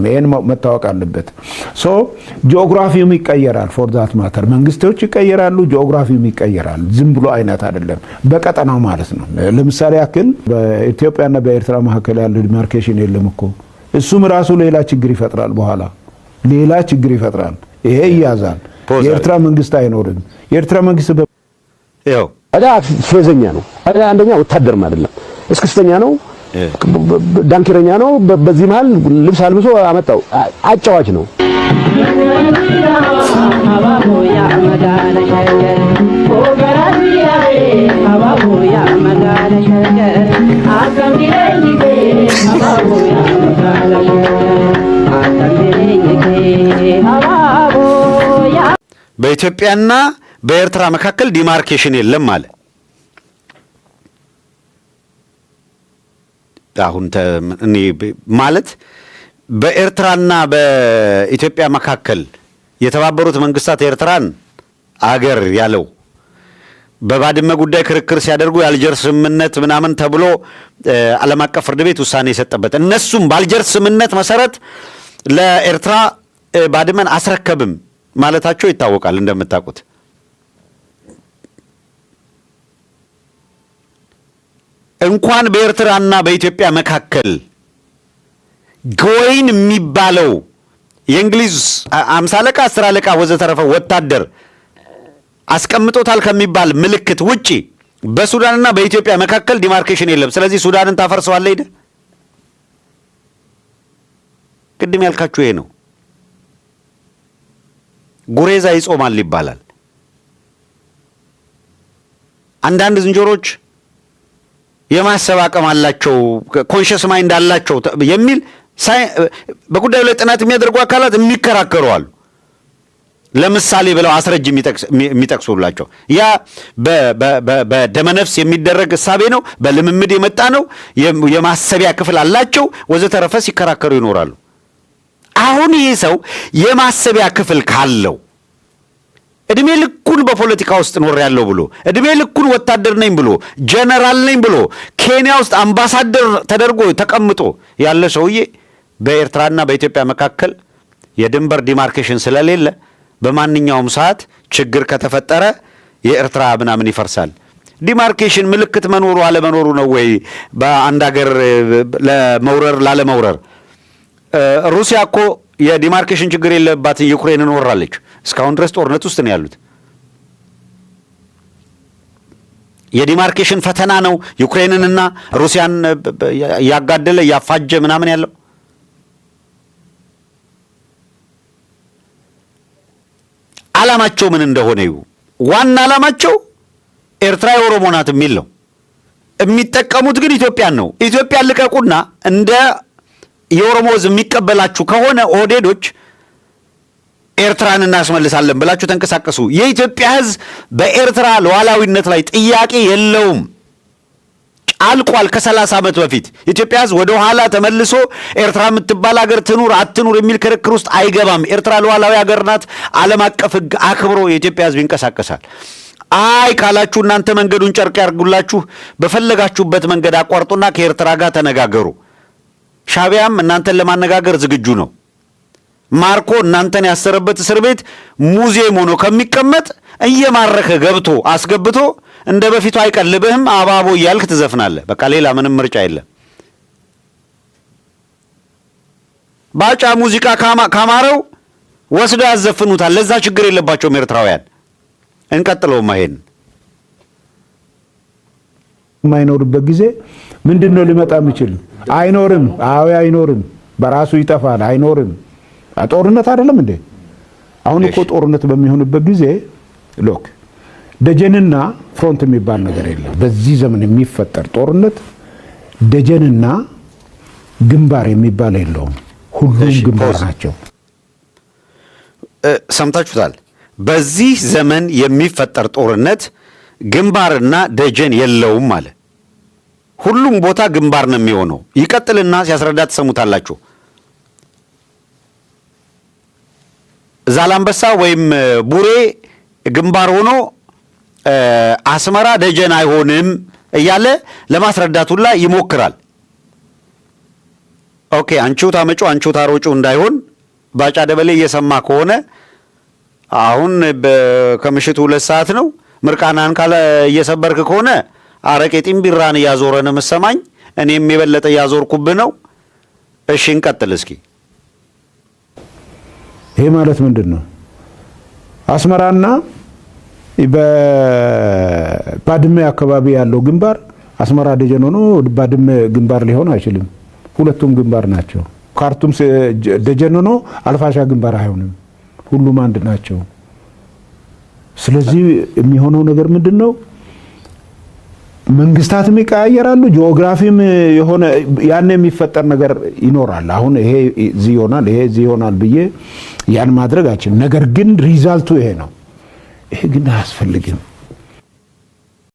ይሄን መታወቅ አለበት ሶ ጂኦግራፊውም ይቀየራል ፎር ዛት ማተር መንግስቶች ይቀየራሉ ጂኦግራፊውም ይቀየራል ዝም ብሎ አይነት አይደለም በቀጠናው ማለት ነው ለምሳሌ ያክል በኢትዮጵያና በኤርትራ መካከል ያለው ዲማርኬሽን የለም እኮ እሱም ራሱ ሌላ ችግር ይፈጥራል በኋላ ሌላ ችግር ይፈጥራል ይሄ ይያዛል የኤርትራ መንግስት አይኖርም የኤርትራ መንግስት ያው አዳ ፌዘኛ ነው አዳ አንደኛ ወታደርም አይደለም እስክስተኛ ነው ዳንኪረኛ ነው በዚህ መሃል ልብስ አልብሶ አመጣው አጫዋች ነው በኢትዮጵያና በኤርትራ መካከል ዲማርኬሽን የለም አለ አሁን እኔ ማለት በኤርትራና በኢትዮጵያ መካከል የተባበሩት መንግስታት ኤርትራን አገር ያለው በባድመ ጉዳይ ክርክር ሲያደርጉ የአልጀርስ ስምምነት ምናምን ተብሎ ዓለም አቀፍ ፍርድ ቤት ውሳኔ የሰጠበት እነሱም በአልጀርስ ስምምነት መሰረት ለኤርትራ ባድመን አስረከብም ማለታቸው ይታወቃል እንደምታውቁት እንኳን በኤርትራና በኢትዮጵያ መካከል ጎይን የሚባለው የእንግሊዝ 50 አለቃ 10 አለቃ ወዘተረፈ ወታደር አስቀምጦታል ከሚባል ምልክት ውጪ በሱዳንና በኢትዮጵያ መካከል ዲማርኬሽን የለም ስለዚህ ሱዳንን ታፈርሰዋለህ አይደል ቅድም ያልካችሁ ይሄ ነው ጉሬዛ ይጾማል ይባላል አንዳንድ ዝንጀሮች የማሰብ አቅም አላቸው ኮንሺየስ ማይንድ አላቸው የሚል በጉዳዩ ላይ ጥናት የሚያደርጉ አካላት የሚከራከሩ አሉ ለምሳሌ ብለው አስረጅ የሚጠቅሱላቸው ያ በደመነፍስ የሚደረግ እሳቤ ነው በልምምድ የመጣ ነው የማሰቢያ ክፍል አላቸው ወዘተረፈ ሲከራከሩ ይኖራሉ አሁን ይሄ ሰው የማሰቢያ ክፍል ካለው እድሜ ልኩን በፖለቲካ ውስጥ ኖር ያለው ብሎ እድሜ ልኩን ወታደር ነኝ ብሎ ጀነራል ነኝ ብሎ ኬንያ ውስጥ አምባሳደር ተደርጎ ተቀምጦ ያለ ሰውዬ በኤርትራና በኢትዮጵያ መካከል የድንበር ዲማርኬሽን ስለሌለ በማንኛውም ሰዓት ችግር ከተፈጠረ የኤርትራ ምናምን ይፈርሳል ዲማርኬሽን ምልክት መኖሩ አለመኖሩ ነው ወይ በአንድ ሀገር ለመውረር ላለመውረር ሩሲያ እኮ የዲማርኬሽን ችግር የለባትን ዩክሬንን ወራለች እስካሁን ድረስ ጦርነት ውስጥ ነው ያሉት የዲማርኬሽን ፈተና ነው ዩክሬንንና ሩሲያን ያጋደለ ያፋጀ ምናምን ያለው ዓላማቸው ምን እንደሆነ ዋና ዓላማቸው ኤርትራ የኦሮሞ ናት የሚል ነው የሚጠቀሙት ግን ኢትዮጵያን ነው ኢትዮጵያን ልቀቁና እንደ የኦሮሞ ሕዝብ የሚቀበላችሁ ከሆነ ኦህዴዶች ኤርትራን እናስመልሳለን ብላችሁ ተንቀሳቀሱ የኢትዮጵያ ሕዝብ በኤርትራ ሉዓላዊነት ላይ ጥያቄ የለውም አልቋል ከ30 ዓመት በፊት ኢትዮጵያ ሕዝብ ወደ ኋላ ተመልሶ ኤርትራ የምትባል ሀገር ትኑር አትኑር የሚል ክርክር ውስጥ አይገባም ኤርትራ ሉዓላዊ ሀገር ናት ዓለም አቀፍ ሕግ አክብሮ የኢትዮጵያ ሕዝብ ይንቀሳቀሳል አይ ካላችሁ እናንተ መንገዱን ጨርቅ ያርጉላችሁ በፈለጋችሁበት መንገድ አቋርጡና ከኤርትራ ጋር ተነጋገሩ ሻቢያም እናንተን ለማነጋገር ዝግጁ ነው ማርኮ እናንተን ያሰረበት እስር ቤት ሙዚየም ሆኖ ከሚቀመጥ እየማረከ ገብቶ አስገብቶ እንደ በፊቱ አይቀልብህም አባቦ እያልክ ትዘፍናለህ በቃ ሌላ ምንም ምርጫ የለም ባጫ ሙዚቃ ካማረው ወስዶ ያዘፍኑታል ለዛ ችግር የለባቸውም ኤርትራውያን እንቀጥለው ማሄን የማይኖርበት ጊዜ ምንድነው ሊመጣ የሚችል አይኖርም አይኖርም በራሱ ይጠፋል አይኖርም ጦርነት አይደለም እንዴ አሁን እኮ ጦርነት በሚሆንበት ጊዜ ሎክ ደጀንና ፍሮንት የሚባል ነገር የለም በዚህ ዘመን የሚፈጠር ጦርነት ደጀንና ግንባር የሚባል የለውም ሁሉም ግንባር ናቸው ሰምታችሁታል በዚህ ዘመን የሚፈጠር ጦርነት ግንባርና ደጀን የለውም ማለት ሁሉም ቦታ ግንባር ነው የሚሆነው ይቀጥልና ሲያስረዳ ተሰሙታላችሁ ዛላምበሳ ወይም ቡሬ ግንባር ሆኖ አስመራ ደጀን አይሆንም እያለ ለማስረዳት ሁላ ይሞክራል ኦኬ አንቺው ታመጩ አንቺው ታሮጩ እንዳይሆን ባጫ ደበሌ እየሰማ ከሆነ አሁን ከምሽቱ 2 ሰዓት ነው። ምርቃናን ካለ እየሰበርክ ከሆነ አረቄ ጢምቢራን እያዞረን መሰማኝ እኔም የበለጠ እያዞርኩብህ ነው። እሺ እንቀጥል እስኪ። ይሄ ማለት ምንድነው? አስመራና በባድመ አካባቢ ያለው ግንባር አስመራ ደጀን ሆኖ ባድመ ግንባር ሊሆን አይችልም። ሁለቱም ግንባር ናቸው። ካርቱም ደጀን ሆኖ አልፋሻ ግንባር አይሆንም። ሁሉም አንድ ናቸው። ስለዚህ የሚሆነው ነገር ምንድነው? መንግስታትም ይቀያየራሉ። ጂኦግራፊም የሆነ ያን የሚፈጠር ነገር ይኖራል። አሁን ይሄ እዚህ ይሆናል ይሄ እዚህ ይሆናል ብዬ ያን ማድረግ አይችልም። ነገር ግን ሪዛልቱ ይሄ ነው። ይሄ ግን አያስፈልግም።